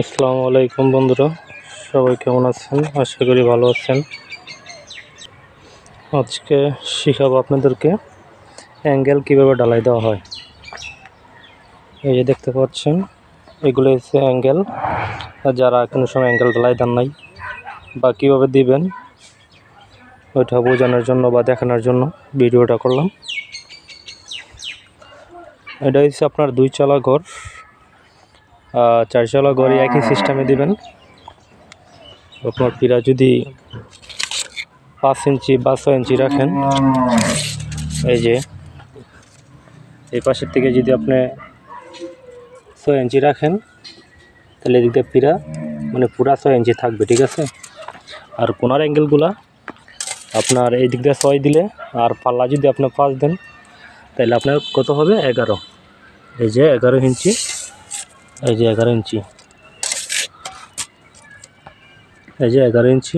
আসসালামু আলাইকুম বন্ধুরা, সবাই কেমন আছেন? আশা করি ভালো আছেন। আজকে শেখাবো আপনাদেরকে অ্যাঙ্গেল কিভাবে ঢালাই দেওয়া হয়। এই যে দেখতে পাচ্ছেন, এগুলো হচ্ছে অ্যাঙ্গেল। যারা কোনো সময় অ্যাঙ্গেল ঢালাই দেন নাই বা কীভাবে দিবেন ওইটা বোঝানোর জন্য বা দেখানোর জন্য ভিডিওটা করলাম। এটা হচ্ছে আপনার 2 চালা ঘর, 4 চালা ঘর একই সিস্টেমে দিবেন। আপনার পিরা যদি 5 ইঞ্চি বা 6 ইঞ্চি রাখেন, এই যে এই পাশের থেকে যদি আপনি 6 ইঞ্চি রাখেন তাহলে এদিকে পিরা মানে পুরা 6 ইঞ্চি থাকবে, ঠিক আছে। আর কোনার অ্যাঙ্গেলগুলা আপনার এই দিক দিয়ে 6 দিলে আর পাল্লা যদি আপনি 5 দেন তাহলে আপনার কত হবে? 11। এই যে 11 ইঞ্চি, এই যে 11 ইঞ্চি, এই যে 11 ইঞ্চি,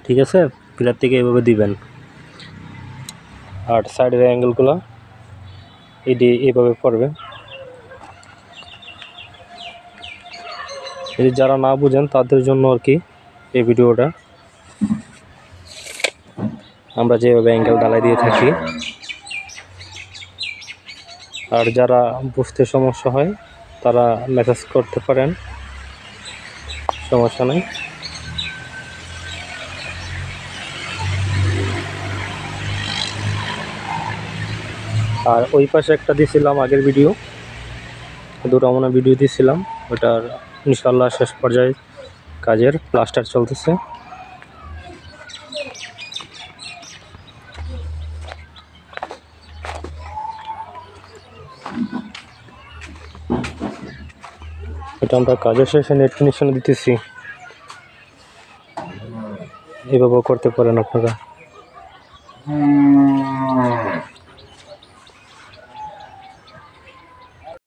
ঠিক আছে। পিলার থেকে এভাবে দিবেন। আর সাইডের অ্যাঙ্গেলগুলো এইভাবে পড়বে। যদি যারা না বুঝেন তাদের জন্য আর কি এই ভিডিওটা। আমরা যেভাবে অ্যাঙ্গেল ঢালাই দিয়ে থাকি, আর যারা বুঝতে সমস্যা হয় তারা মেসেজ করতে পারেন, সমস্যা নেই। আর ওই পাশে একটা দিয়েছিলাম আগের ভিডিও, দুটো ভিডিও দিয়েছিলাম, ওটার ইনশাল্লাহ শেষ পর্যায়ে কাজের প্লাস্টার চলতেছে। এটা আমরা কাজের শেষে নেট ফিনিশনে দিতেছি, এভাবেও করতে পারেন আপনারা।